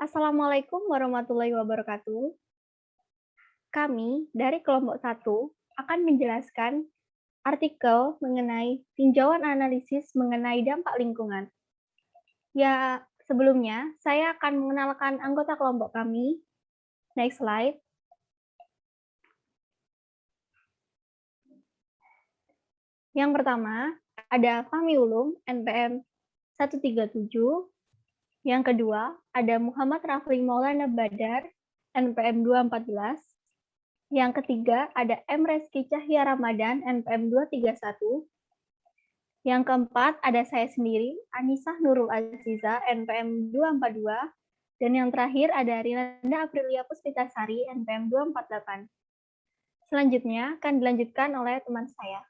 Assalamualaikum warahmatullahi wabarakatuh. Kami dari kelompok satu akan menjelaskan artikel mengenai tinjauan analisis mengenai dampak lingkungan. Ya, sebelumnya saya akan mengenalkan anggota kelompok kami. Next slide. Yang pertama, ada Fahmi Ulum, NPM 137. Yang kedua, ada Muhammad Rafli Maulana Badar, NPM 214. Yang ketiga, ada M. Reski Cahya Ramadan, NPM 231. Yang keempat, ada saya sendiri, Anisah Nurul Aziza, NPM 242. Dan yang terakhir, ada Rinanda Aprilia Puspitasari, NPM 248. Selanjutnya, akan dilanjutkan oleh teman saya.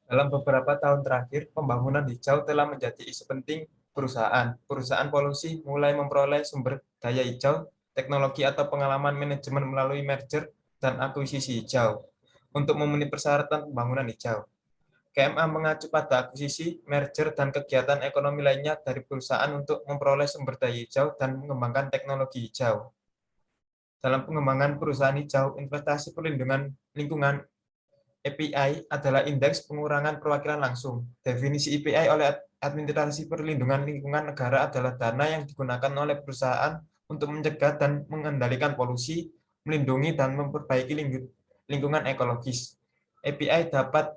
Dalam beberapa tahun terakhir, pembangunan hijau telah menjadi isu penting perusahaan. Perusahaan polusi mulai memperoleh sumber daya hijau, teknologi atau pengalaman manajemen melalui merger dan akuisisi hijau untuk memenuhi persyaratan pembangunan hijau. KMA mengacu pada akuisisi, merger, dan kegiatan ekonomi lainnya dari perusahaan untuk memperoleh sumber daya hijau dan mengembangkan teknologi hijau. Dalam pengembangan perusahaan hijau, investasi perlindungan lingkungan API adalah indeks pengurangan perwakilan langsung. Definisi API oleh Administrasi Perlindungan Lingkungan Negara adalah dana yang digunakan oleh perusahaan untuk mencegah dan mengendalikan polusi, melindungi dan memperbaiki lingkungan ekologis. API dapat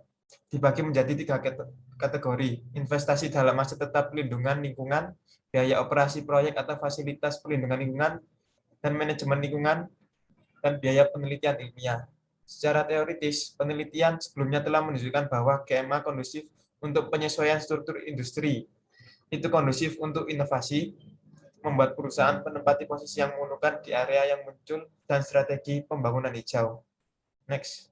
dibagi menjadi 3 kategori: investasi dalam aset tetap pelindungan lingkungan, biaya operasi proyek atau fasilitas pelindungan lingkungan, dan manajemen lingkungan, dan biaya penelitian ilmiah. Secara teoritis, penelitian sebelumnya telah menunjukkan bahwa KMA kondusif untuk penyesuaian struktur industri. Itu kondusif untuk inovasi, membuat perusahaan menempati posisi yang menguntungkan di area yang muncul, dan strategi pembangunan hijau. Next.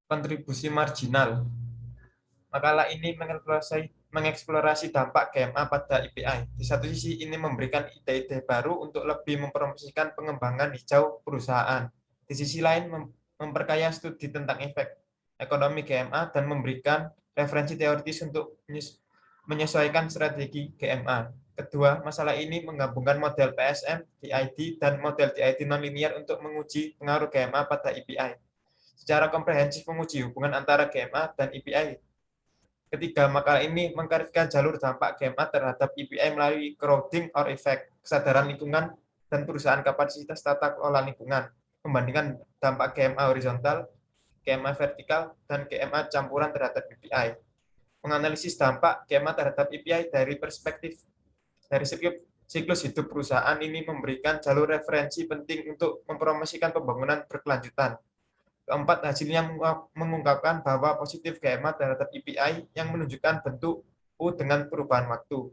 Kontribusi marginal. Makalah ini mengeksplorasi dampak KMA pada IPI. Di satu sisi, ini memberikan ide-ide baru untuk lebih mempromosikan pengembangan hijau perusahaan. Di sisi lain, memperkaya studi tentang efek ekonomi KMA dan memberikan referensi teoritis untuk menyesuaikan strategi KMA. Kedua, masalah ini menggabungkan model PSM, DID, dan model DID nonlinear untuk menguji pengaruh KMA pada IPI. Secara komprehensif menguji hubungan antara KMA dan IPI. Ketiga, makalah ini mengklarifikasi jalur dampak KMA terhadap EPI melalui crowding or effect, kesadaran lingkungan, dan perusahaan kapasitas tata kelola lingkungan, membandingkan dampak KMA horizontal, KMA vertikal, dan KMA campuran terhadap EPI. Menganalisis dampak KMA terhadap EPI dari perspektif dari siklus hidup perusahaan ini memberikan jalur referensi penting untuk mempromosikan pembangunan berkelanjutan. Keempat, hasilnya mengungkapkan bahwa positif KMA terhadap EPI yang menunjukkan bentuk U dengan perubahan waktu.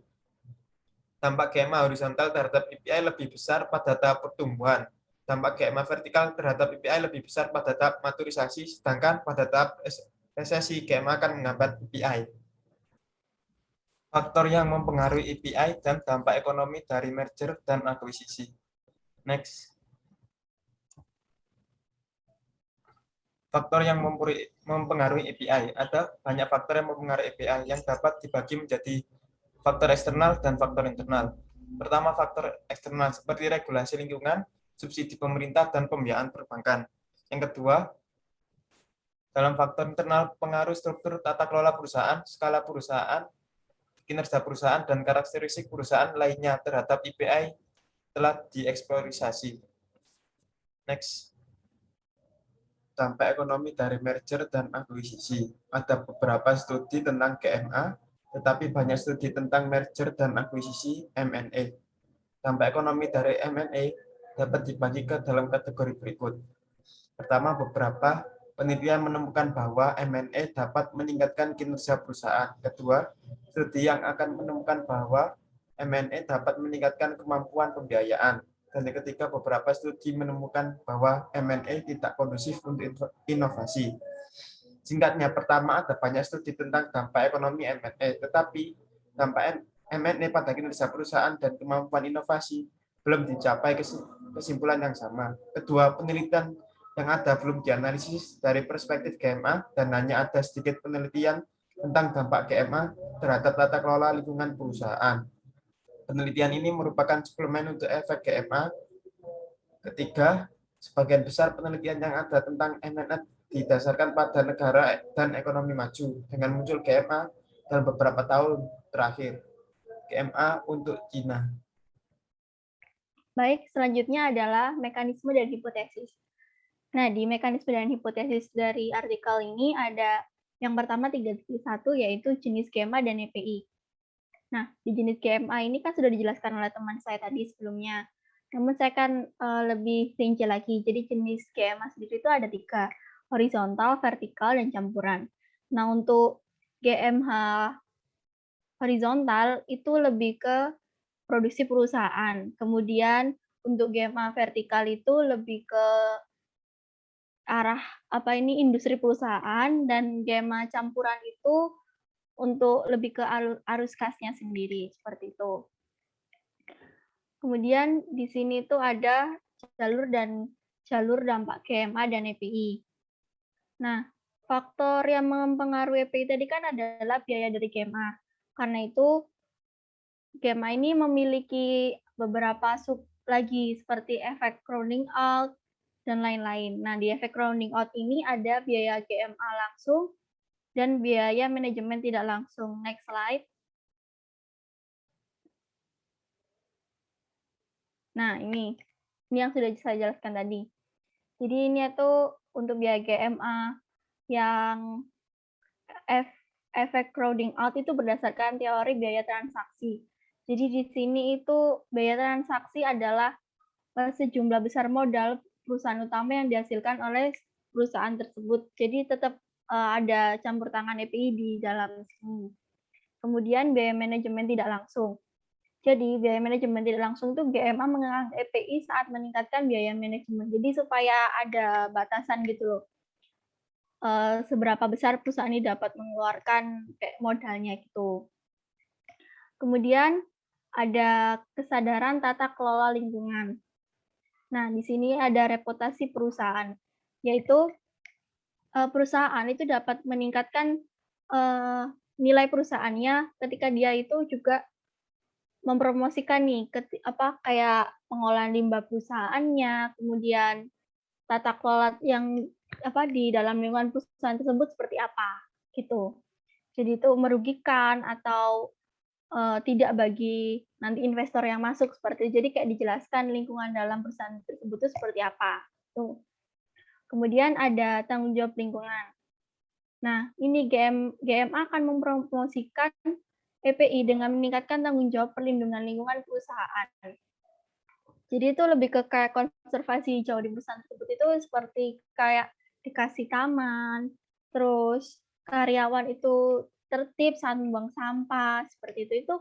Dampak KMA horizontal terhadap EPI lebih besar pada tahap pertumbuhan. Dampak KMA vertikal terhadap EPI lebih besar pada tahap maturisasi, sedangkan pada tahap resesi KMA akan menghambat EPI. Faktor yang mempengaruhi EPI dan dampak ekonomi dari merger dan akuisisi. Next. Faktor yang mempengaruhi API. Ada banyak faktor yang mempengaruhi API yang dapat dibagi menjadi faktor eksternal dan faktor internal. Pertama, faktor eksternal seperti regulasi lingkungan, subsidi pemerintah, dan pembiayaan perbankan. Yang kedua, dalam faktor internal, pengaruh struktur tata kelola perusahaan, skala perusahaan, kinerja perusahaan, dan karakteristik perusahaan lainnya terhadap IPI telah dieksplorasi. Next. Dampak ekonomi dari merger dan akuisisi. Ada beberapa studi tentang KMA, tetapi banyak studi tentang merger dan akuisisi M&A. Dampak ekonomi dari M&A dapat dibagi ke dalam kategori berikut. Pertama, beberapa penelitian menemukan bahwa M&A dapat meningkatkan kinerja perusahaan. Kedua, studi yang akan menemukan bahwa M&A dapat meningkatkan kemampuan pembiayaan. Dan yang ketiga, beberapa studi menemukan bahwa M&A tidak kondusif untuk inovasi. Singkatnya, pertama, ada banyak studi tentang dampak ekonomi M&A, tetapi dampak M&A pada kinerja perusahaan dan kemampuan inovasi belum dicapai kesimpulan yang sama. Kedua penelitian yang ada belum dianalisis dari perspektif GMA dan hanya ada sedikit penelitian tentang dampak GMA terhadap tata kelola lingkungan perusahaan. Penelitian ini merupakan suplemen untuk efek GMA. Ketiga, sebagian besar penelitian yang ada tentang MNF didasarkan pada negara dan ekonomi maju dengan muncul GMA dalam beberapa tahun terakhir. GMA untuk Cina. Baik, selanjutnya adalah mekanisme dan hipotesis. Nah, di mekanisme dan hipotesis dari artikel ini ada yang pertama 3.1 yaitu jenis GMA dan EPI. Nah, di jenis GMA ini kan sudah dijelaskan oleh teman saya tadi sebelumnya. Namun saya kan lebih rinci lagi. Jadi jenis GMA sendiri itu ada 3, horizontal, vertikal, dan campuran. Nah, untuk GMH horizontal itu lebih ke produksi perusahaan. Kemudian untuk GMA vertikal itu lebih ke arah industri perusahaan, dan GMA campuran itu untuk lebih ke arus kasnya sendiri seperti itu. Kemudian di sini tuh ada jalur dampak GMA dan EPI. Nah, faktor yang mempengaruhi EPI tadi kan adalah biaya dari GMA. Karena itu GMA ini memiliki beberapa sub lagi seperti efek crowding out dan lain-lain. Nah, di efek crowding out ini ada biaya GMA langsung dan biaya manajemen tidak langsung. Next slide. Nah, ini yang sudah saya jelaskan tadi. Jadi ini itu untuk biaya GMA yang efek crowding out itu berdasarkan teori biaya transaksi. Jadi di sini itu biaya transaksi adalah sejumlah besar modal perusahaan utama yang dihasilkan oleh perusahaan tersebut. Jadi tetap ada campur tangan EPI di dalam sini. Kemudian biaya manajemen tidak langsung. Jadi biaya manajemen tidak langsung itu GMA mengenang EPI saat meningkatkan biaya manajemen. Jadi supaya ada batasan gitu loh. Seberapa besar perusahaan ini dapat mengeluarkan modalnya gitu. Kemudian ada kesadaran tata kelola lingkungan. Nah, di sini ada reputasi perusahaan, yaitu perusahaan itu dapat meningkatkan nilai perusahaannya ketika dia itu juga mempromosikan nih kayak pengolahan limbah perusahaannya, kemudian tata kelola yang di dalam lingkungan perusahaan tersebut seperti apa gitu. Jadi itu merugikan atau tidak bagi nanti investor yang masuk seperti itu. Jadi kayak dijelaskan lingkungan dalam perusahaan tersebut itu seperti apa. Tuh. Kemudian ada tanggung jawab lingkungan. Nah, ini GMA akan mempromosikan EPI dengan meningkatkan tanggung jawab perlindungan lingkungan perusahaan. Jadi itu lebih ke kayak konservasi hijau di perusahaan tersebut itu seperti kayak dikasih taman, terus karyawan itu tertib saat membuang sampah, seperti itu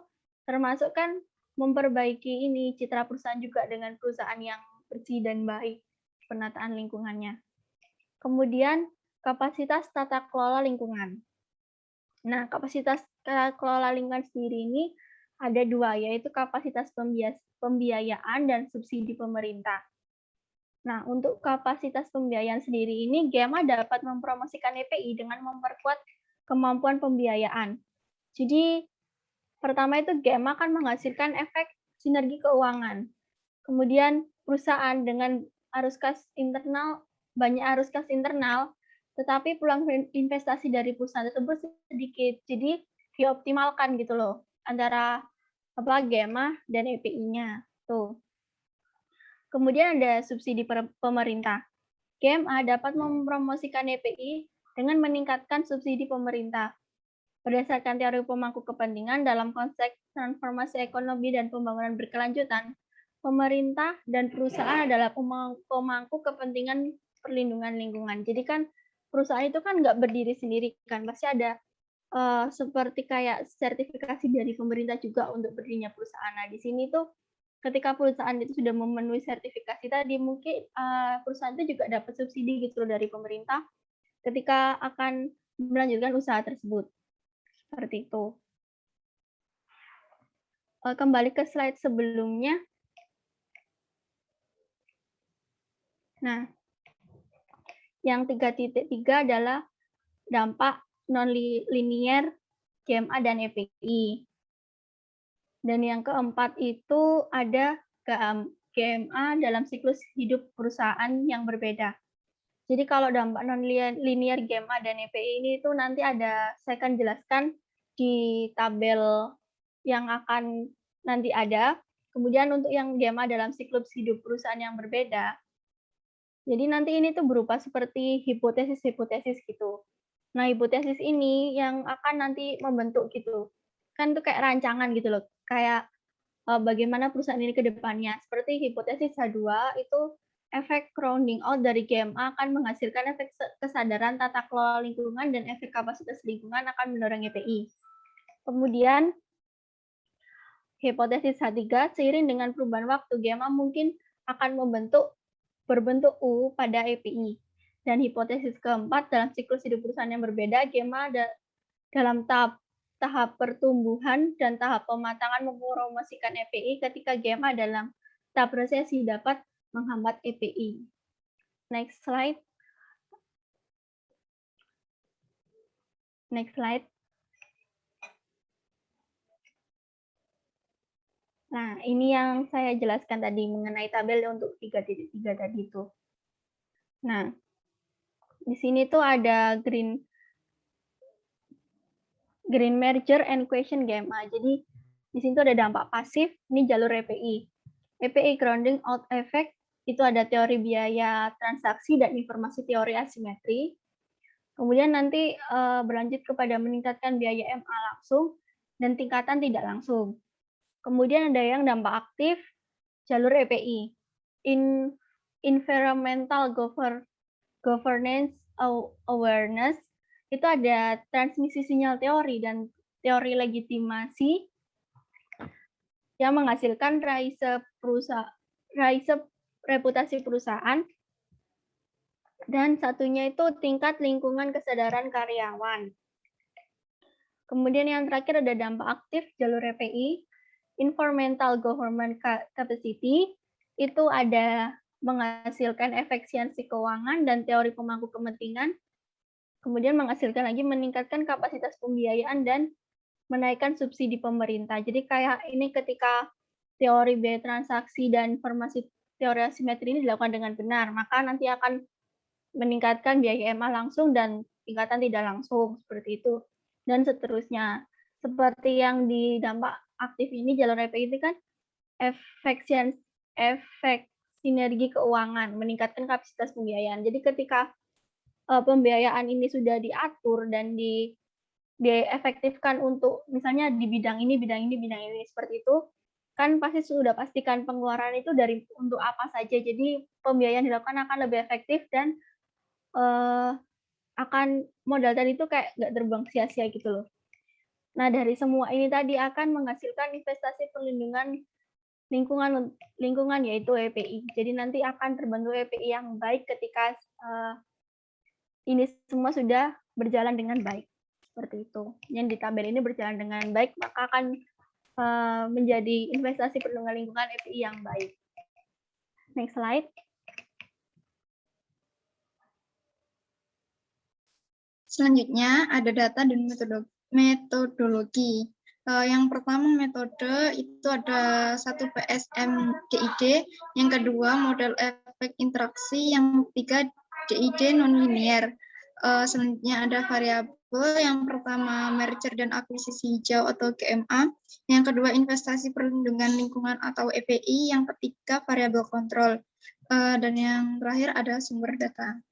termasuk kan memperbaiki ini citra perusahaan juga dengan perusahaan yang bersih dan baik penataan lingkungannya. Kemudian kapasitas tata kelola lingkungan. Nah, kapasitas tata kelola lingkungan sendiri ini ada 2, yaitu kapasitas pembiayaan dan subsidi pemerintah. Nah, untuk kapasitas pembiayaan sendiri ini, GMA dapat mempromosikan EPI dengan memperkuat kemampuan pembiayaan. Jadi, pertama itu GMA akan menghasilkan efek sinergi keuangan. Kemudian, perusahaan dengan arus kas internal, banyak arus kas internal, tetapi peluang investasi dari perusahaan tersebut sedikit. Jadi, dioptimalkan gitu loh, antara GMA dan EPI-nya. Tuh. Kemudian ada subsidi pemerintah. GMA dapat mempromosikan EPI dengan meningkatkan subsidi pemerintah. Berdasarkan teori pemangku kepentingan dalam konteks transformasi ekonomi dan pembangunan berkelanjutan, pemerintah dan perusahaan adalah pemangku kepentingan perlindungan lingkungan. Jadi kan perusahaan itu kan nggak berdiri sendiri kan, pasti ada seperti kayak sertifikasi dari pemerintah juga untuk berdirinya perusahaan. Nah, di sini tuh ketika perusahaan itu sudah memenuhi sertifikasi tadi, mungkin perusahaan itu juga dapat subsidi gitu loh dari pemerintah ketika akan melanjutkan usaha tersebut. Seperti itu. Kembali ke slide sebelumnya. Nah, Yang 3.3 adalah dampak non-linear GMA dan EPI. Dan yang keempat itu ada GMA dalam siklus hidup perusahaan yang berbeda. Jadi kalau dampak non-linear GMA dan EPI ini itu nanti saya akan jelaskan di tabel yang akan nanti ada. Kemudian untuk yang GMA dalam siklus hidup perusahaan yang berbeda, jadi nanti ini tuh berupa seperti hipotesis-hipotesis gitu. Nah, hipotesis ini yang akan nanti membentuk gitu. Kan itu kayak rancangan gitu loh. Kayak bagaimana perusahaan ini ke depannya. Seperti hipotesis H2 itu efek crowding out dari GMA akan menghasilkan efek kesadaran tata kelola lingkungan dan efek kapasitas lingkungan akan mendorong EPI. Kemudian hipotesis H3 seiring dengan perubahan waktu GMA mungkin akan berbentuk U pada EPI. Dan hipotesis keempat, dalam siklus hidup perusahaan yang berbeda, GMA dalam tahap pertumbuhan dan tahap pematangan mempromosikan EPI ketika GMA dalam tahap resesi dapat menghambat EPI. Next slide. Next slide. Nah, ini yang saya jelaskan tadi mengenai tabel untuk 3.3 tadi itu. Nah, di sini tuh ada green merger and question GMA. Jadi di sini tuh ada dampak pasif, ini jalur EPI. EPI grounding out effect itu ada teori biaya transaksi dan informasi teori asimetri. Kemudian nanti berlanjut kepada meningkatkan biaya MA langsung dan tingkatan tidak langsung. Kemudian ada yang dampak aktif, jalur EPI. Environmental governance awareness, itu ada transmisi sinyal teori dan teori legitimasi yang menghasilkan raise reputasi perusahaan. Dan satunya itu tingkat lingkungan kesadaran karyawan. Kemudian yang terakhir ada dampak aktif jalur EPI, environmental government capacity, itu ada menghasilkan efisiensi keuangan dan teori pemangku kepentingan, kemudian menghasilkan lagi meningkatkan kapasitas pembiayaan dan menaikkan subsidi pemerintah. Jadi kayak ini ketika teori biaya transaksi dan informasi teori asimetri ini dilakukan dengan benar, maka nanti akan meningkatkan biaya MA langsung dan tingkatan tidak langsung, seperti itu. Dan seterusnya. Seperti yang di dampak aktif ini, jalur EPI itu kan efek sinergi keuangan, meningkatkan kapasitas pembiayaan. Jadi ketika pembiayaan ini sudah diatur dan diefektifkan untuk misalnya di bidang ini, seperti itu, kan pasti sudah pastikan pengeluaran itu untuk apa saja. Jadi pembiayaan dilakukan akan lebih efektif dan akan modal tadi itu kayak nggak terbang sia-sia gitu loh. Nah, dari semua ini tadi akan menghasilkan investasi perlindungan lingkungan yaitu EPI. Jadi nanti akan terbentuk EPI yang baik ketika ini semua sudah berjalan dengan baik. Seperti itu. Yang di tabel ini berjalan dengan baik, maka akan menjadi investasi perlindungan lingkungan EPI yang baik. Next slide. Selanjutnya ada data dan metodologi. Yang pertama metode itu ada 1 PSM DID, yang kedua model efek interaksi, yang ketiga DID nonlinear. Selanjutnya ada variabel, yang pertama merger dan akuisisi hijau atau GMA, yang kedua investasi perlindungan lingkungan atau EPI, yang ketiga variabel kontrol, dan yang terakhir ada sumber data.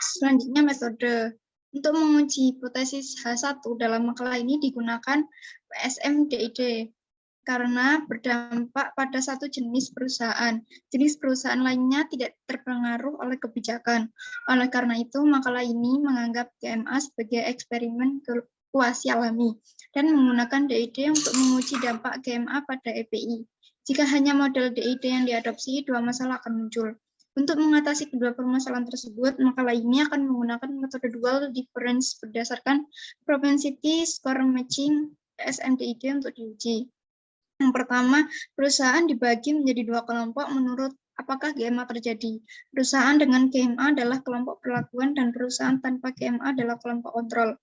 Selanjutnya metode. Untuk menguji hipotesis H1 dalam makalah ini digunakan PSM DID karena berdampak pada satu jenis perusahaan. Jenis perusahaan lainnya tidak terpengaruh oleh kebijakan. Oleh karena itu, makalah ini menganggap GMA sebagai eksperimen kuasi alami dan menggunakan DID untuk menguji dampak GMA pada EPI. Jika hanya model DID yang diadopsi, dua masalah akan muncul. Untuk mengatasi kedua permasalahan tersebut, makalah ini akan menggunakan metode dual difference berdasarkan propensity score matching PSM DID untuk diuji. Yang pertama, perusahaan dibagi menjadi dua kelompok menurut apakah GMA terjadi. Perusahaan dengan GMA adalah kelompok perlakuan dan perusahaan tanpa GMA adalah kelompok kontrol.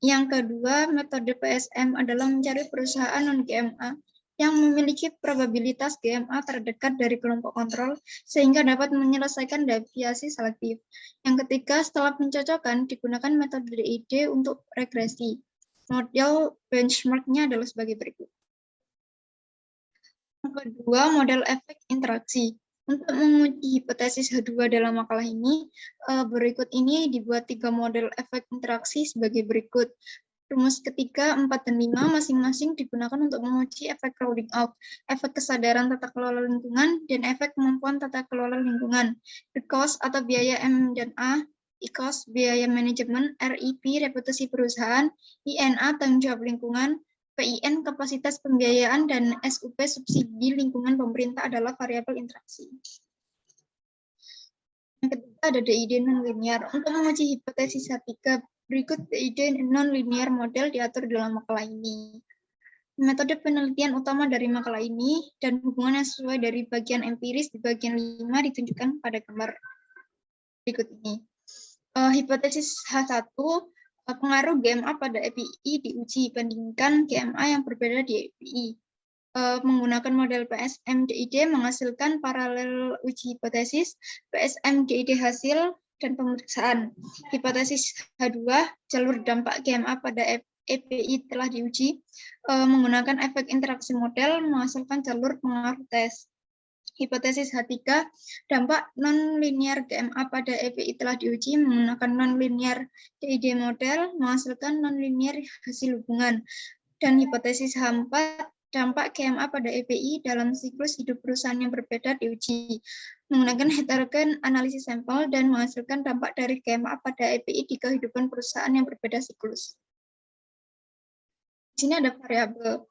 Yang kedua, metode PSM adalah mencari perusahaan non-GMA yang memiliki probabilitas GMA terdekat dari kelompok kontrol sehingga dapat menyelesaikan deviasi selektif. Yang ketiga, setelah pencocokkan digunakan metode DID untuk regresi. Model benchmark-nya adalah sebagai berikut. Yang kedua, model efek interaksi. Untuk menguji hipotesis H2 dalam makalah ini, berikut ini dibuat 3 model efek interaksi sebagai berikut. Rumus ketiga, 4, dan 5 masing-masing digunakan untuk menguji efek crowding out, efek kesadaran tata kelola lingkungan, dan efek kemampuan tata kelola lingkungan. The cost atau biaya M dan A, I-cost biaya manajemen, RIP reputasi perusahaan, INA tanggung jawab lingkungan, PIN kapasitas pembiayaan, dan SUP subsidi lingkungan pemerintah adalah variabel interaksi. Yang ketiga ada DID non-linear. Untuk menguji hipotesis H3 berikut DID non-linear model diatur dalam makalah ini. Metode penelitian utama dari makalah ini dan hubungan yang sesuai dari bagian empiris di bagian 5 ditunjukkan pada gambar berikut ini. Hipotesis H1, pengaruh GMA pada EPI diuji bandingkan GMA yang berbeda di EPI. Menggunakan model PSM DID menghasilkan paralel uji hipotesis, PSM DID hasil, dan pemeriksaan. Hipotesis H2, jalur dampak GMA pada EPI telah diuji, menggunakan efek interaksi model menghasilkan jalur pengaruh tes. Hipotesis H3, dampak non-linear GMA pada EPI telah diuji menggunakan non-linear DID model menghasilkan non-linear hasil hubungan. Dan hipotesis H4, dampak GMA pada EPI dalam siklus hidup perusahaan yang berbeda diuji menggunakan heterogen analisis sampel dan menghasilkan dampak dari GMA pada EPI di kehidupan perusahaan yang berbeda siklus. Di sini ada variabel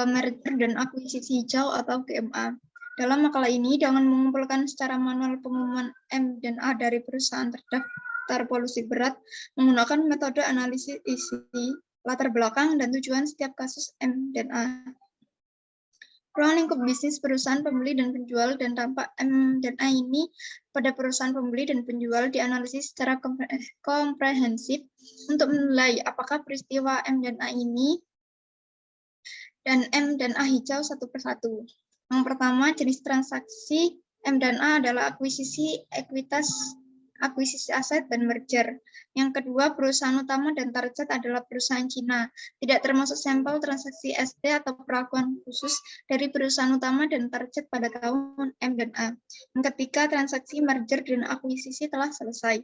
merger dan akuisisi hijau atau GMA. Dalam makalah ini, dengan mengumpulkan secara manual pengumuman M dan A dari perusahaan terdaftar polusi berat menggunakan metode analisis isi, latar belakang, dan tujuan setiap kasus M dan A. Ruang lingkup bisnis perusahaan pembeli dan penjual dan dampak M dan A ini pada perusahaan pembeli dan penjual dianalisis secara komprehensif untuk menilai apakah peristiwa M dan A ini dan M dan A hijau satu persatu. Yang pertama, jenis transaksi M dan A adalah akuisisi, ekuitas, akuisisi aset, dan merger. Yang kedua, perusahaan utama dan target adalah perusahaan Cina, tidak termasuk sampel transaksi SD atau perlakuan khusus dari perusahaan utama dan target pada tahun M dan A. Yang ketiga, transaksi merger dan akuisisi telah selesai.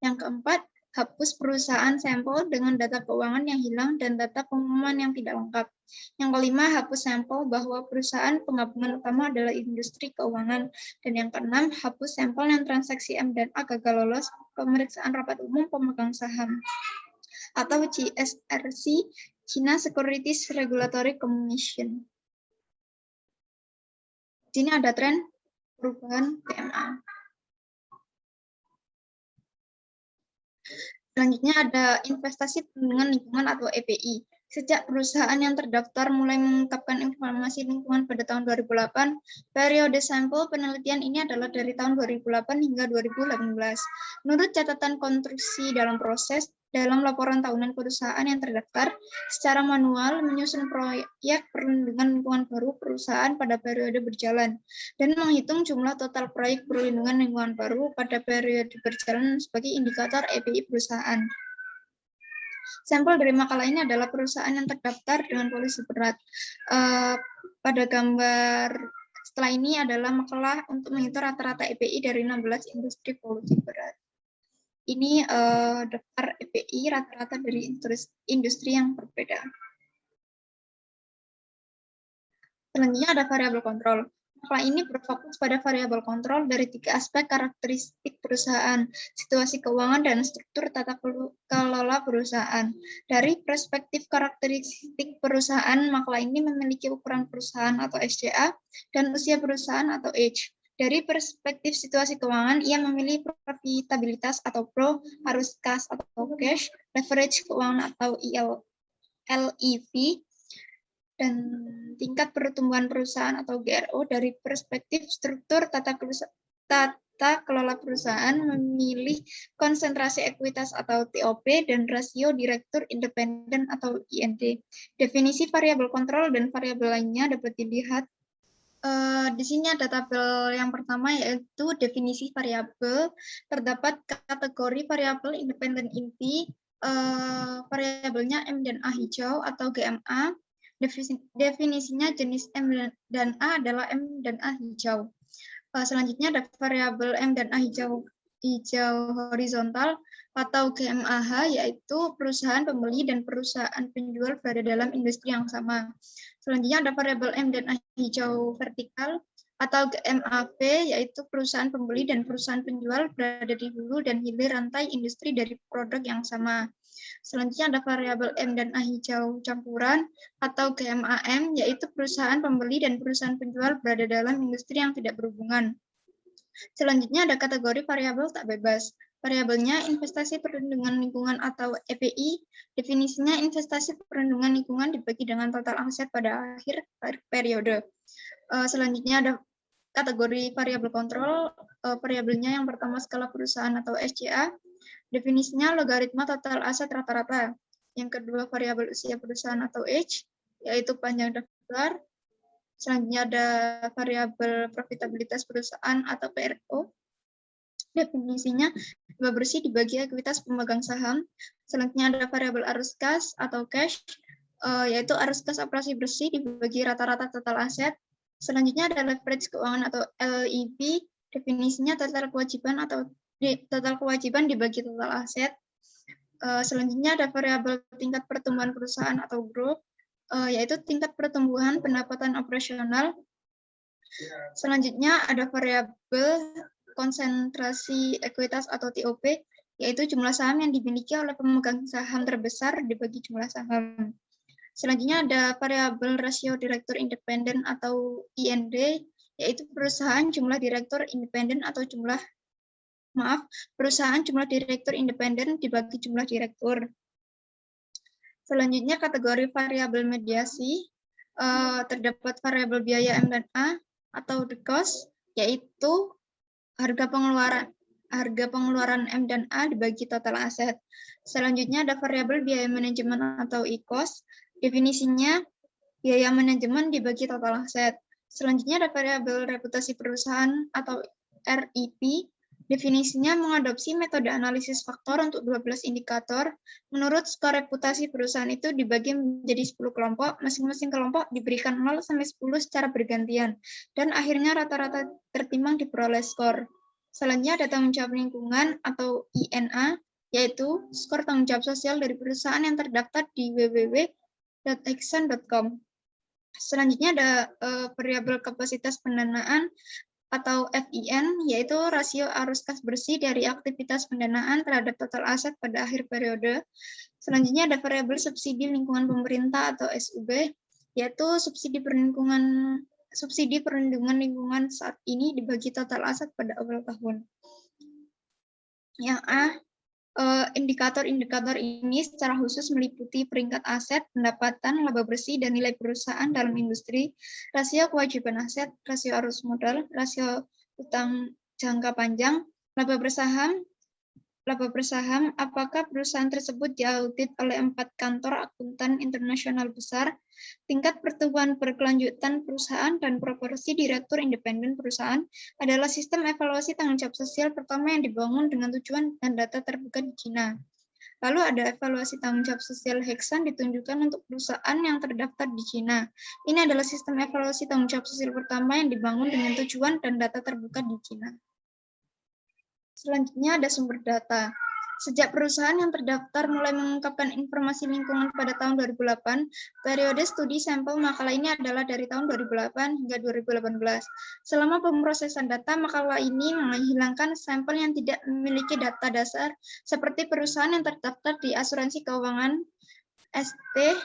Yang keempat, hapus perusahaan sampel dengan data keuangan yang hilang dan data pengumuman yang tidak lengkap. Yang kelima, hapus sampel bahwa perusahaan penggabungan utama adalah industri keuangan. Dan yang keenam, hapus sampel yang transaksi M dan A gagal lolos pemeriksaan rapat umum pemegang saham atau CSRC, China Securities Regulatory Commission. Di sini ada tren perubahan GMA. Selanjutnya ada investasi perlindungan lingkungan atau EPI. Sejak perusahaan yang terdaftar mulai mengungkapkan informasi lingkungan pada tahun 2008, periode sampel penelitian ini adalah dari tahun 2008 hingga 2018. Menurut catatan konstruksi dalam proses, dalam laporan tahunan perusahaan yang terdaftar, secara manual menyusun proyek perlindungan lingkungan baru perusahaan pada periode berjalan, dan menghitung jumlah total proyek perlindungan lingkungan baru pada periode berjalan sebagai indikator EPI perusahaan. Sampel dari makalah ini adalah perusahaan yang terdaftar dengan polusi berat. Pada gambar setelah ini adalah makalah untuk menghitung rata-rata EPI dari 16 industri polusi berat. Ini daftar EPI rata-rata dari industri yang berbeda. Selanjutnya ada variabel kontrol. Makalah ini berfokus pada variabel kontrol dari 3 aspek karakteristik perusahaan, situasi keuangan, dan struktur tata kelola perusahaan. Dari perspektif karakteristik perusahaan, makalah ini memiliki ukuran perusahaan atau SCA dan usia perusahaan atau age. Dari perspektif situasi keuangan, ia memilih profitabilitas atau PRO, arus kas atau cash, leverage keuangan atau LEV, dan tingkat pertumbuhan perusahaan atau GRO dari perspektif struktur tata kelola perusahaan, memilih konsentrasi ekuitas atau TOP, dan rasio direktur independen atau IND. Definisi variabel kontrol dan variabel lainnya dapat dilihat. Di sini ada tabel yang pertama, yaitu definisi variabel. Terdapat kategori variabel independen inti, variabelnya M dan A hijau atau GMA. Definisinya jenis M dan A adalah M dan A hijau. Selanjutnya ada variabel M dan A hijau horizontal atau GMAH, yaitu perusahaan pembeli dan perusahaan penjual berada dalam industri yang sama. Selanjutnya ada variabel M dan A hijau vertikal atau GMAV, yaitu perusahaan pembeli dan perusahaan penjual berada di hulu dan hilir rantai industri dari produk yang sama. Selanjutnya ada variabel M dan A hijau campuran atau GMAM, yaitu perusahaan pembeli dan perusahaan penjual berada dalam industri yang tidak berhubungan. Selanjutnya ada kategori variabel tak bebas. Variabelnya investasi perlindungan lingkungan atau EPI. Definisinya investasi perlindungan lingkungan dibagi dengan total aset pada akhir periode. Selanjutnya ada kategori variabel kontrol. Variabelnya yang pertama skala perusahaan atau SCA. Definisinya logaritma total aset rata-rata. Yang kedua variabel usia perusahaan atau age, yaitu panjang daftar. Selanjutnya ada variabel profitabilitas perusahaan atau PRO. Definisinya laba bersih dibagi ekuitas pemegang saham. Selanjutnya ada variabel arus kas atau cash, yaitu arus kas operasi bersih dibagi rata-rata total aset. Selanjutnya ada leverage keuangan atau LEV. Definisinya total kewajiban dibagi total aset. Selanjutnya ada variabel tingkat pertumbuhan perusahaan atau growth, yaitu tingkat pertumbuhan pendapatan operasional. Selanjutnya ada variabel konsentrasi ekuitas atau TOP, yaitu jumlah saham yang dimiliki oleh pemegang saham terbesar dibagi jumlah saham. Selanjutnya ada variabel rasio direktur independen atau IND, yaitu perusahaan jumlah direktur independen atau perusahaan jumlah direktur independen dibagi jumlah direktur. Selanjutnya kategori variabel mediasi, terdapat variabel biaya M dan A atau the cost, yaitu harga pengeluaran M dan A dibagi total aset. Selanjutnya ada variabel biaya manajemen atau e-cost. Definisinya biaya manajemen dibagi total aset. Selanjutnya ada variabel reputasi perusahaan atau REP. Definisinya mengadopsi metode analisis faktor untuk 12 indikator. Menurut skor reputasi perusahaan itu dibagi menjadi 10 kelompok, masing-masing kelompok diberikan 0 sampai 10 secara bergantian, dan akhirnya rata-rata tertimbang diperoleh skor. Selanjutnya ada tanggung jawab lingkungan atau INA, yaitu skor tanggung jawab sosial dari perusahaan yang terdaftar di www.exxon.com. Selanjutnya ada variabel kapasitas pendanaan atau FIN, yaitu rasio arus kas bersih dari aktivitas pendanaan terhadap total aset pada akhir periode. Selanjutnya ada variabel subsidi lingkungan pemerintah atau SUB, yaitu subsidi perlindungan lingkungan saat ini dibagi total aset pada awal tahun. Yang A, indikator-indikator ini secara khusus meliputi peringkat aset, pendapatan, laba bersih, dan nilai perusahaan dalam industri, rasio kewajiban aset, rasio arus modal, rasio utang jangka panjang, laba bersaham, apakah perusahaan tersebut diaudit oleh 4 kantor akuntan internasional besar, tingkat pertumbuhan berkelanjutan perusahaan, dan proporsi direktur independen perusahaan adalah sistem evaluasi tanggung jawab sosial pertama yang dibangun dengan tujuan dan data terbuka di Cina. Lalu ada evaluasi tanggung jawab sosial Hexan ditunjukkan untuk perusahaan yang terdaftar di Cina. Ini adalah sistem evaluasi tanggung jawab sosial pertama yang dibangun dengan tujuan dan data terbuka di Cina. Selanjutnya ada sumber data. Sejak perusahaan yang terdaftar mulai mengungkapkan informasi lingkungan pada tahun 2008, periode studi sampel makalah ini adalah dari tahun 2008 hingga 2018. Selama pemrosesan data, makalah ini menghilangkan sampel yang tidak memiliki data dasar, seperti perusahaan yang terdaftar di asuransi keuangan, ST,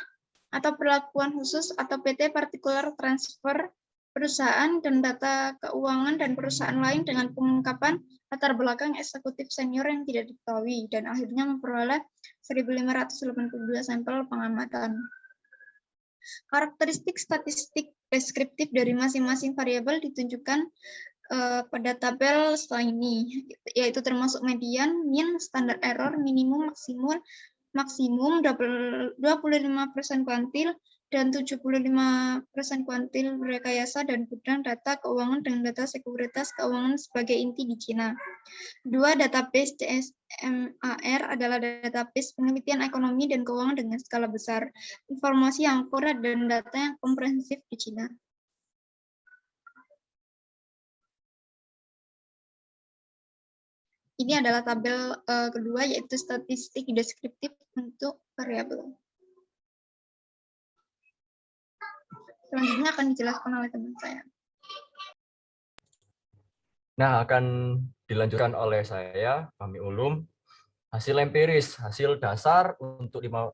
atau perlakuan khusus atau PT Particular Transfer, perusahaan dan data keuangan dan perusahaan lain dengan pengungkapan latar belakang eksekutif senior yang tidak diketahui, dan akhirnya memperoleh 1.582 sampel pengamatan. Karakteristik statistik deskriptif dari masing-masing variabel ditunjukkan pada tabel setelah ini, yaitu termasuk median, mean, standar error, minimum, maksimum 25% kuantil, dan 75% kuantil rekayasa dan gudang data keuangan dengan data sekuritas keuangan sebagai inti di Cina. Dua, database CSMAR adalah database penelitian ekonomi dan keuangan dengan skala besar, informasi yang akurat dan data yang komprehensif di Cina. Ini adalah tabel kedua, yaitu statistik deskriptif untuk variabel. Selanjutnya akan dijelaskan oleh teman saya. Nah, akan dilanjutkan oleh saya, Fahmi Ulum. Hasil empiris, hasil dasar untuk 5.1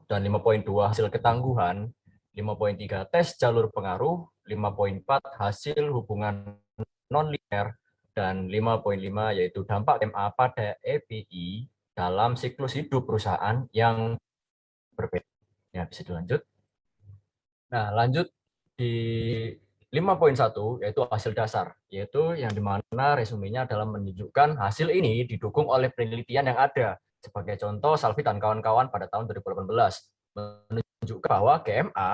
dan 5.2 hasil ketangguhan, 5.3 tes jalur pengaruh, 5.4 hasil hubungan non-linear, dan 5.5 yaitu dampak KMA pada EPI dalam siklus hidup perusahaan yang berbeda. Ya, bisa dilanjut. Nah, lanjut di 5.1 yaitu hasil dasar, yaitu yang dimana resumenya adalah menunjukkan hasil ini didukung oleh penelitian yang ada. Sebagai contoh, Salvi dan kawan-kawan pada tahun 2018 menunjukkan bahwa GMA,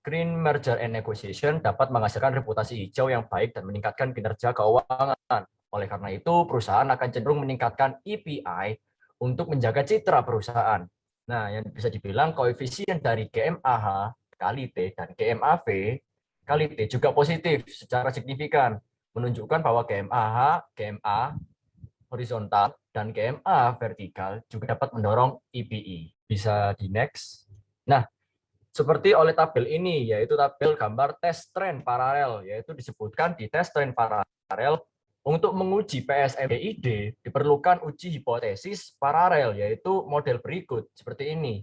Green Merger and Negotiation, dapat menghasilkan reputasi hijau yang baik dan meningkatkan kinerja keuangan. Oleh karena itu, perusahaan akan cenderung meningkatkan EPI untuk menjaga citra perusahaan. Nah, yang bisa dibilang koefisien dari GMAH kali T dan GMAV kali T juga positif secara signifikan, menunjukkan bahwa GMAH, GMA horizontal, dan GMA vertikal juga dapat mendorong EPI. Bisa di next. Nah, seperti oleh tabel ini, yaitu tabel gambar tes tren paralel, yaitu disebutkan di tes tren paralel untuk menguji PSMDID diperlukan uji hipotesis paralel, yaitu model berikut seperti ini,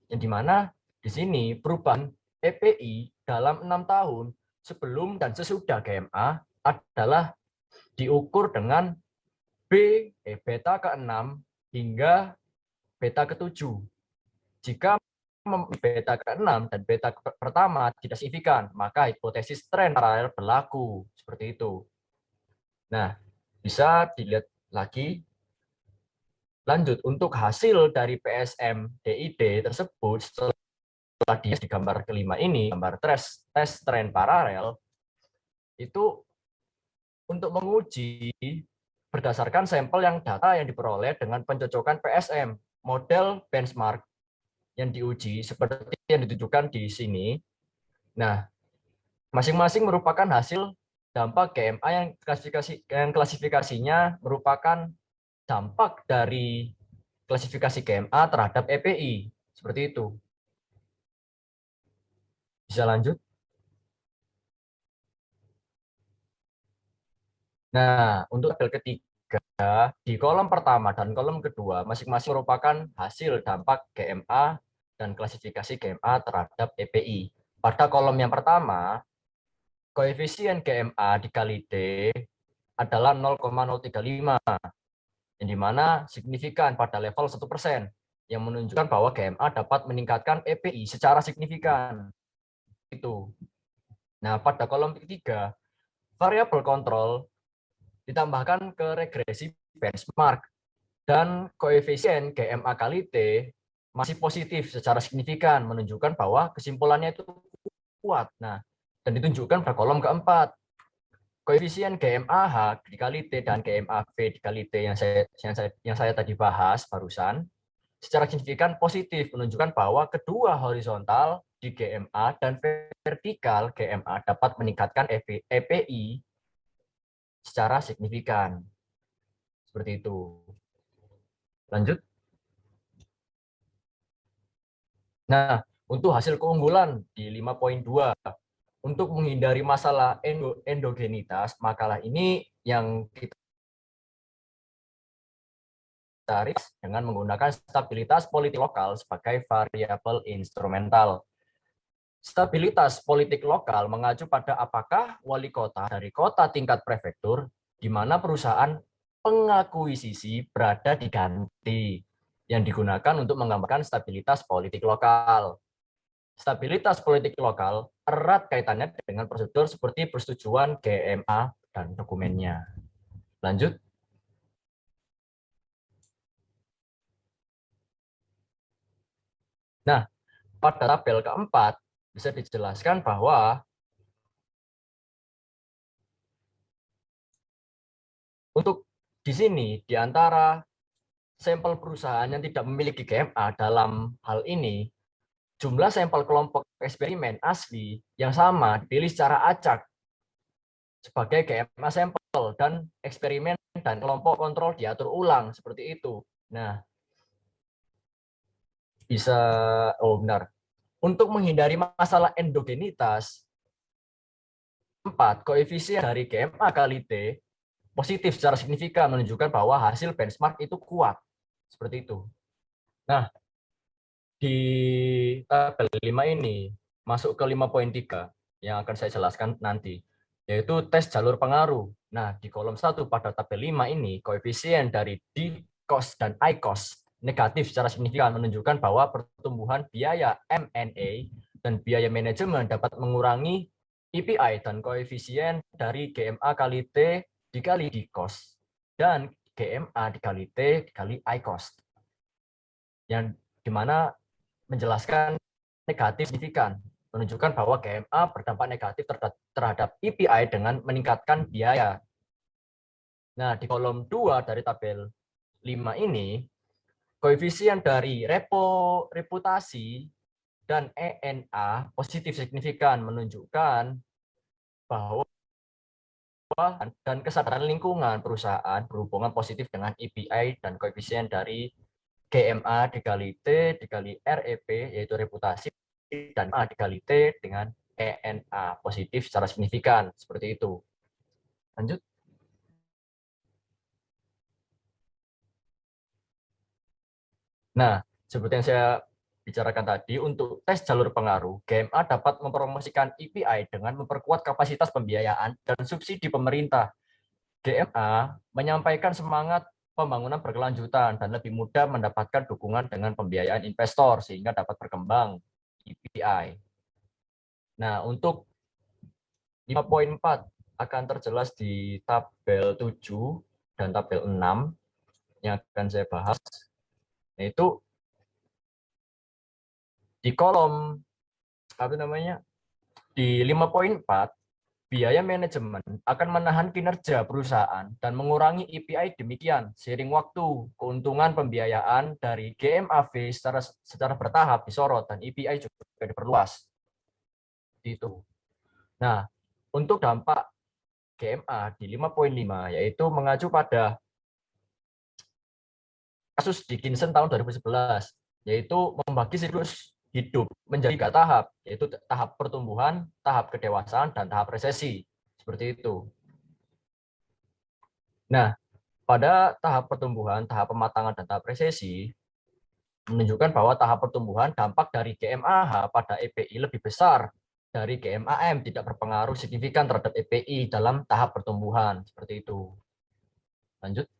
yang dimana di sini perubahan EPI dalam 6 tahun sebelum dan sesudah GMA adalah diukur dengan beta ke-6 hingga beta ke-7. Jika beta ke-6 dan beta pertama tidak signifikan, maka hipotesis tren paralel berlaku. Seperti itu. Nah, bisa dilihat lagi. Lanjut, untuk hasil dari PSM-DID tersebut, setelah di gambar kelima ini, gambar tes tren paralel, itu untuk menguji berdasarkan sampel yang data yang diperoleh dengan pencocokan PSM, model benchmark yang diuji seperti yang ditunjukkan di sini. Nah, masing-masing merupakan hasil dampak GMA yang klasifikasinya merupakan dampak dari klasifikasi GMA terhadap EPI. Seperti itu. Bisa lanjut? Nah, untuk tabel ketiga, di kolom pertama dan kolom kedua masing-masing merupakan hasil dampak GMA dan klasifikasi GMA terhadap EPI. Pada kolom yang pertama, koefisien GMA dikali D adalah 0,035, yang dimana signifikan pada level 1%, yang menunjukkan bahwa GMA dapat meningkatkan EPI secara signifikan. Itu. Nah, pada kolom ketiga, variabel kontrol ditambahkan ke regresi benchmark, dan koefisien GMA kali T masih positif secara signifikan, menunjukkan bahwa kesimpulannya itu kuat. Nah, dan ditunjukkan pada kolom keempat. Koefisien GMAH dikali T dan GMAV dikali T yang saya tadi bahas barusan, secara signifikan positif, menunjukkan bahwa kedua horizontal di GMA dan vertikal GMA dapat meningkatkan EPI secara signifikan. Seperti itu. Lanjut. Nah, untuk hasil keunggulan di 5.2, untuk menghindari masalah endogenitas, makalah ini yang kita tarik dengan menggunakan stabilitas politik lokal sebagai variabel instrumental. Stabilitas politik lokal mengacu pada apakah wali kota dari kota tingkat prefektur di mana perusahaan pengakuisisi berada diganti, yang digunakan untuk menggambarkan stabilitas politik lokal. Stabilitas politik lokal erat kaitannya dengan prosedur seperti persetujuan GMA dan dokumennya. Lanjut. Nah, pada tabel keempat bisa dijelaskan bahwa untuk di sini di antara sampel perusahaan yang tidak memiliki GMA dalam hal ini, jumlah sampel kelompok eksperimen asli yang sama dipilih secara acak sebagai GMA sampel dan eksperimen dan kelompok kontrol diatur ulang seperti itu. Nah, bisa benar. Untuk menghindari masalah endogenitas, 4 koefisien dari GMA kali T positif secara signifikan menunjukkan bahwa hasil benchmark itu kuat. Seperti itu. Nah, di tabel 5 ini masuk ke 5.3 yang akan saya jelaskan nanti, yaitu tes jalur pengaruh. Nah, di kolom 1 pada tabel 5 ini, koefisien dari D-cost dan I-cost negatif secara signifikan menunjukkan bahwa pertumbuhan biaya M&A dan biaya manajemen dapat mengurangi EPI dan koefisien dari GMA kali T dikali D-cost dan GMA dikali T dikali I-cost. Yang dimana menjelaskan negatif signifikan, menunjukkan bahwa GMA berdampak negatif terhadap EPI dengan meningkatkan biaya. Nah, di kolom 2 dari tabel 5 ini, koefisien dari reputasi dan ENA positif signifikan menunjukkan bahwa dan kesadaran lingkungan perusahaan berhubungan positif dengan EPI dan koefisien dari GMA dikali T dikali REP, yaitu reputasi, dan A dikali T dengan ENA positif secara signifikan. Seperti itu. Lanjut. Nah, seperti yang saya bicarakan tadi, untuk tes jalur pengaruh, GMA dapat mempromosikan EPI dengan memperkuat kapasitas pembiayaan dan subsidi pemerintah. GMA menyampaikan semangat pembangunan berkelanjutan dan lebih mudah mendapatkan dukungan dengan pembiayaan investor sehingga dapat berkembang EPI. Nah, untuk 5.4 akan terjelas di tabel 7 dan tabel 6 yang akan saya bahas, yaitu di kolom di 5.4 biaya manajemen akan menahan kinerja perusahaan dan mengurangi EPI demikian. Seiring waktu, keuntungan pembiayaan dari GMAV secara bertahap disorot dan EPI juga diperluas. Itu. Nah, untuk dampak GMA di 5.5 yaitu mengacu pada kasus Dickinson tahun 2011, yaitu membagi siklus hidup menjadi 3 tahap, yaitu tahap pertumbuhan, tahap kedewasaan, dan tahap resesi. Seperti itu. Nah, pada tahap pertumbuhan, tahap pematangan, dan tahap resesi, menunjukkan bahwa tahap pertumbuhan dampak dari GMAH pada EPI lebih besar dari GMAM, tidak berpengaruh signifikan terhadap EPI dalam tahap pertumbuhan. Seperti itu. Lanjut.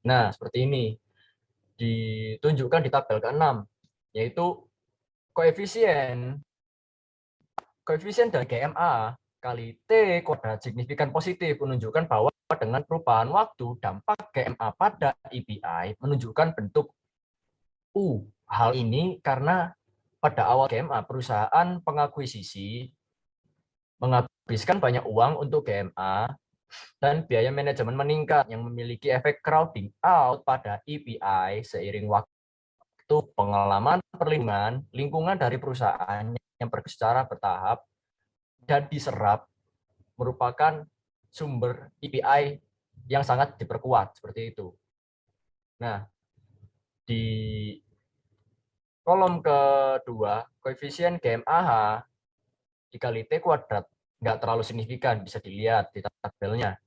Nah, seperti ini. Ditunjukkan di tabel ke-6, yaitu koefisien dari GMA kali T kuadrat signifikan positif menunjukkan bahwa dengan perubahan waktu dampak GMA pada EPI menunjukkan bentuk U. Hal ini karena pada awal GMA perusahaan pengakuisisi menghabiskan banyak uang untuk GMA dan biaya manajemen meningkat yang memiliki efek crowding out pada EPI seiring waktu. Pengalaman perlindungan lingkungan dari perusahaan yang secara bertahap dan diserap merupakan sumber EPI yang sangat diperkuat seperti itu. Nah, di kolom kedua, koefisien GMAH dikali T kuadrat nggak terlalu signifikan, bisa dilihat di tabelnya,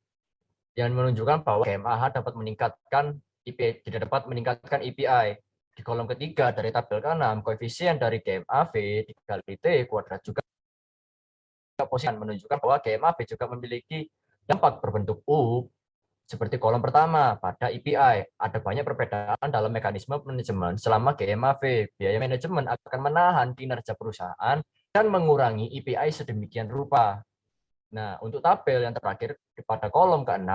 yang menunjukkan bahwa GMAH dapat meningkatkan EPI, tidak dapat meningkatkan EPI. Di kolom ketiga dari tabel ke-6, koefisien dari GMAV dikali T kuadrat juga posisi menunjukkan bahwa GMAV juga memiliki dampak berbentuk U Seperti kolom pertama, pada EPI, ada banyak perbedaan dalam mekanisme manajemen selama GMAV. Biaya manajemen akan menahan kinerja perusahaan dan mengurangi EPI sedemikian rupa. Nah, untuk tabel yang terakhir pada kolom ke-6,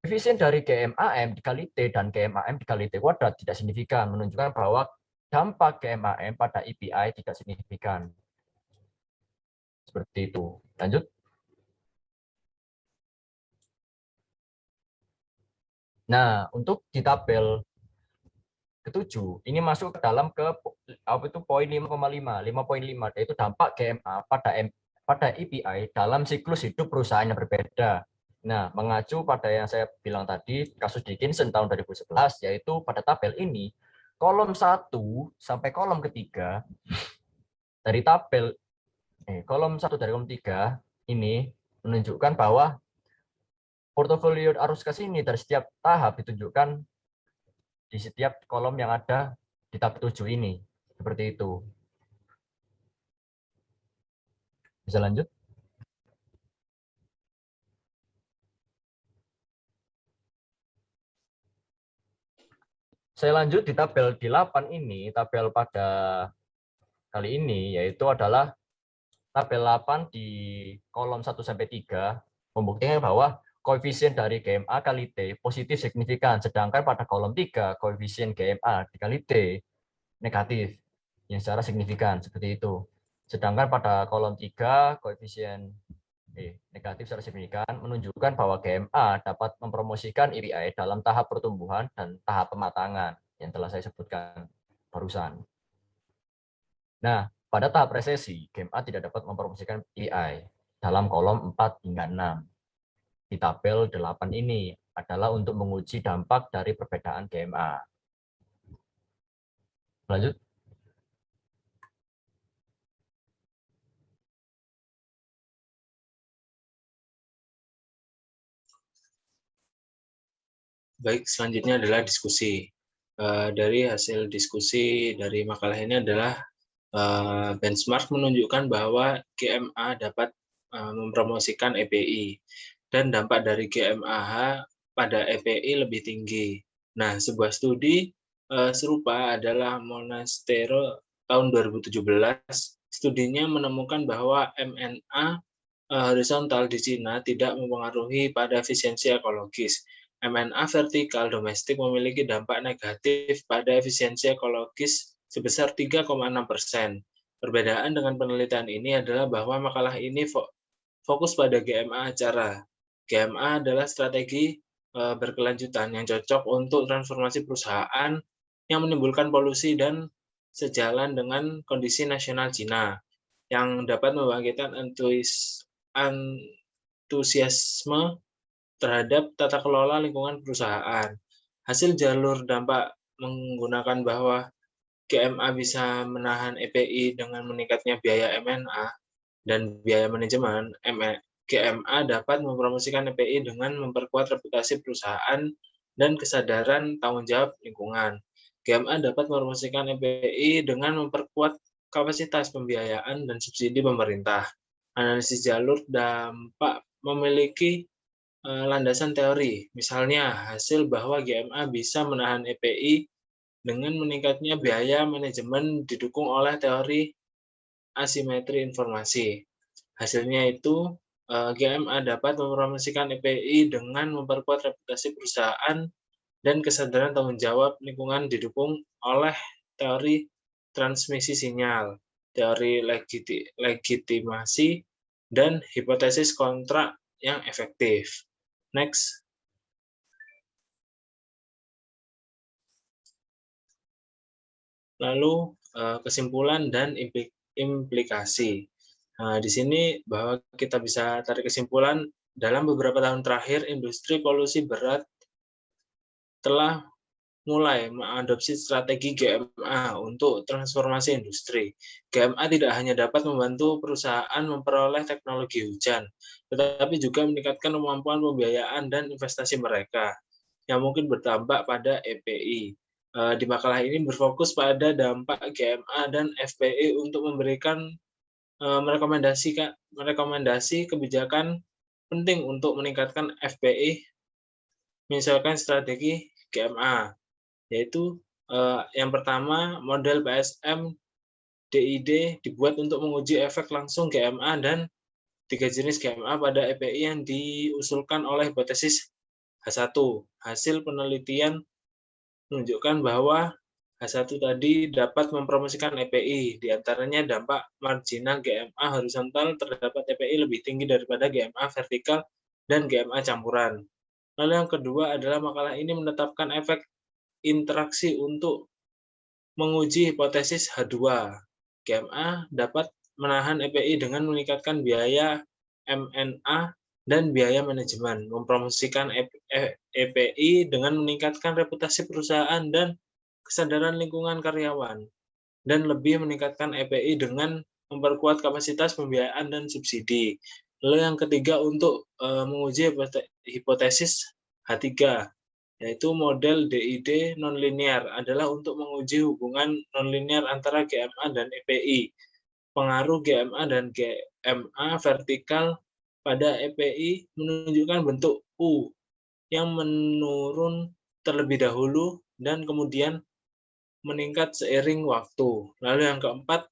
koefisien dari GMAM dikali T dan GMAM dikali T kuadrat tidak signifikan, menunjukkan bahwa dampak GMAM pada EPI tidak signifikan. Seperti itu. Lanjut. Nah, untuk di tabel ke-7, ini masuk ke dalam poin 5,5, 5.5, yaitu dampak GMA pada EPI dalam siklus hidup perusahaan yang berbeda. Nah, mengacu pada yang saya bilang tadi, kasus Dickinson tahun 2011, yaitu pada tabel ini, kolom 1 sampai kolom ketiga dari kolom 1 dari kolom 3 ini menunjukkan bahwa portofolio arus kas ini dari setiap tahap ditunjukkan di setiap kolom yang ada di tab 7 ini. Seperti itu. Bisa lanjut? Saya lanjut di tabel 8 ini, tabel pada kali ini, yaitu adalah tabel 8 di kolom 1 sampai 3, membuktikan bahwa koefisien dari GMA kali T positif signifikan, sedangkan pada kolom 3, koefisien GMA dikali T negatif, yang secara signifikan, seperti itu. Sedangkan pada kolom 3, koefisien negatif secara signifikan menunjukkan bahwa GMA dapat mempromosikan EPI dalam tahap pertumbuhan dan tahap pematangan yang telah saya sebutkan barusan. Nah, pada tahap resesi, GMA tidak dapat mempromosikan EPI dalam kolom 4 hingga 6. Di tabel 8 ini adalah untuk menguji dampak dari perbedaan GMA. Lanjut. Baik, selanjutnya adalah diskusi. Dari hasil diskusi dari makalah ini adalah benchmark menunjukkan bahwa GMA dapat mempromosikan EPI dan dampak dari GMAH pada EPI lebih tinggi. Nah, sebuah studi serupa adalah Monastero tahun 2017. Studinya menemukan bahwa MNA horizontal di Cina tidak mempengaruhi pada efisiensi ekologis. MNA vertikal domestik memiliki dampak negatif pada efisiensi ekologis sebesar 3,6%. Perbedaan dengan penelitian ini adalah bahwa makalah ini fokus pada GMA acara. GMA adalah strategi berkelanjutan yang cocok untuk transformasi perusahaan yang menimbulkan polusi dan sejalan dengan kondisi nasional Cina yang dapat membangkitkan antusiasme terhadap tata kelola lingkungan perusahaan. Hasil jalur dampak menggunakan bahwa GMA bisa menahan EPI dengan meningkatnya biaya MNA dan biaya manajemen. GMA dapat mempromosikan EPI dengan memperkuat reputasi perusahaan dan kesadaran tanggung jawab lingkungan. GMA dapat mempromosikan EPI dengan memperkuat kapasitas pembiayaan dan subsidi pemerintah. Analisis jalur dampak memiliki landasan teori, misalnya hasil bahwa GMA bisa menahan EPI dengan meningkatnya biaya manajemen didukung oleh teori asimetri informasi. Hasilnya itu, GMA dapat mempromosikan EPI dengan memperkuat reputasi perusahaan dan kesadaran tanggung jawab lingkungan didukung oleh teori transmisi sinyal, teori legitimasi, dan hipotesis kontrak yang efektif. Next. Lalu kesimpulan dan implikasi. Nah, di sini bahwa kita bisa tarik kesimpulan dalam beberapa tahun terakhir industri polusi berat telah mulai mengadopsi strategi GMA untuk transformasi industri. GMA tidak hanya dapat membantu perusahaan memperoleh teknologi hujan, tetapi juga meningkatkan kemampuan pembiayaan dan investasi mereka yang mungkin berdampak pada EPI. Di makalah ini berfokus pada dampak GMA dan FPI untuk memberikan merekomendasi kebijakan penting untuk meningkatkan FPI menyesuaikan strategi GMA, yaitu yang pertama, model PSM DID dibuat untuk menguji efek langsung GMA dan 3 jenis GMA pada EPI yang diusulkan oleh hipotesis H1. Hasil penelitian menunjukkan bahwa H1 tadi dapat mempromosikan EPI, diantaranya dampak marginal GMA horizontal terdapat EPI lebih tinggi daripada GMA vertikal dan GMA campuran. Lalu yang kedua adalah makalah ini menetapkan efek interaksi untuk menguji hipotesis H2. GMA dapat menahan EPI dengan meningkatkan biaya MNA dan biaya manajemen, mempromosikan EPI dengan meningkatkan reputasi perusahaan dan kesadaran lingkungan karyawan, dan lebih meningkatkan EPI dengan memperkuat kapasitas pembiayaan dan subsidi. Lalu yang ketiga untuk menguji hipotesis H3, yaitu model DID nonlinear adalah untuk menguji hubungan nonlinear antara GMA dan EPI. Pengaruh GMA dan GMA vertikal pada EPI menunjukkan bentuk U yang menurun terlebih dahulu dan kemudian meningkat seiring waktu. Lalu yang keempat,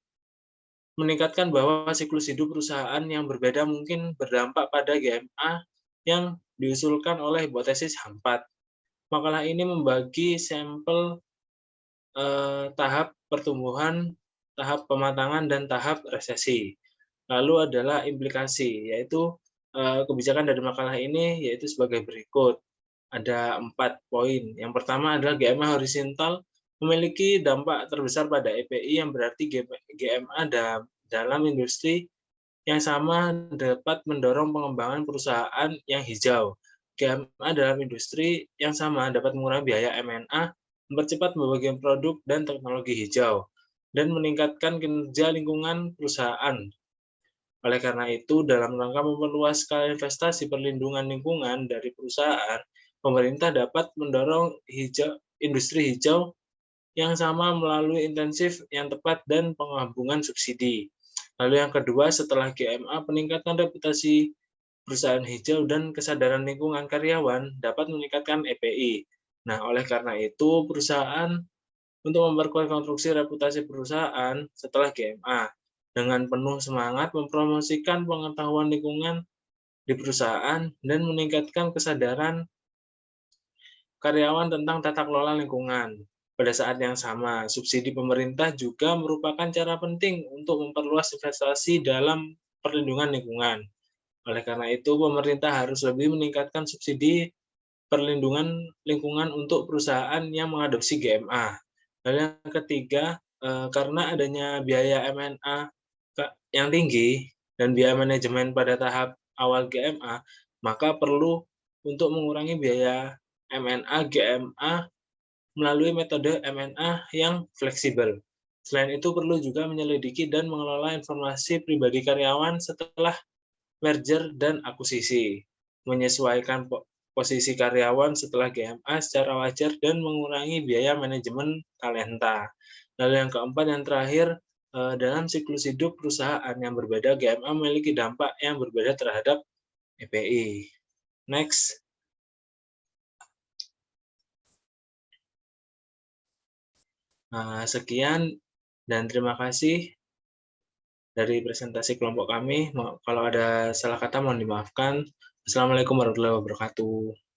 meningkatkan bahwa siklus hidup perusahaan yang berbeda mungkin berdampak pada GMA yang diusulkan oleh hipotesis H4. Makalah ini membagi sampel tahap pertumbuhan, tahap pematangan, dan tahap resesi. Lalu adalah implikasi, yaitu kebijakan dari makalah ini yaitu sebagai berikut. Ada 4 poin. Yang pertama adalah GMA horizontal memiliki dampak terbesar pada EPI, yang berarti GMA dalam industri yang sama dapat mendorong pengembangan perusahaan yang hijau. GMA dalam industri yang sama dapat mengurangi biaya MNA, mempercepat pembagian produk dan teknologi hijau, dan meningkatkan kinerja lingkungan perusahaan. Oleh karena itu, dalam rangka memperluas skala investasi perlindungan lingkungan dari perusahaan, pemerintah dapat mendorong industri hijau yang sama melalui intensif yang tepat dan penggabungan subsidi. Lalu yang kedua, setelah GMA, peningkatan reputasi perusahaan hijau dan kesadaran lingkungan karyawan dapat meningkatkan EPI. Nah, oleh karena itu, perusahaan untuk memperkuat konstruksi reputasi perusahaan setelah GMA dengan penuh semangat mempromosikan pengetahuan lingkungan di perusahaan dan meningkatkan kesadaran karyawan tentang tata kelola lingkungan. Pada saat yang sama, subsidi pemerintah juga merupakan cara penting untuk memperluas investasi dalam perlindungan lingkungan. Oleh karena itu, pemerintah harus lebih meningkatkan subsidi perlindungan lingkungan untuk perusahaan yang mengadopsi GMA. Lalu yang ketiga, karena adanya biaya MNA yang tinggi dan biaya manajemen pada tahap awal GMA, maka perlu untuk mengurangi biaya MNA GMA melalui metode MNA yang fleksibel. Selain itu, perlu juga menyelidiki dan mengelola informasi pribadi karyawan setelah merger dan akuisisi, menyesuaikan posisi karyawan setelah GMA secara wajar, dan mengurangi biaya manajemen talenta. Lalu yang keempat, yang terakhir, dalam siklus hidup perusahaan yang berbeda, GMA memiliki dampak yang berbeda terhadap EPI. Next. Sekian dan terima kasih dari presentasi kelompok kami. Kalau ada salah kata mohon dimaafkan. Assalamualaikum warahmatullahi wabarakatuh.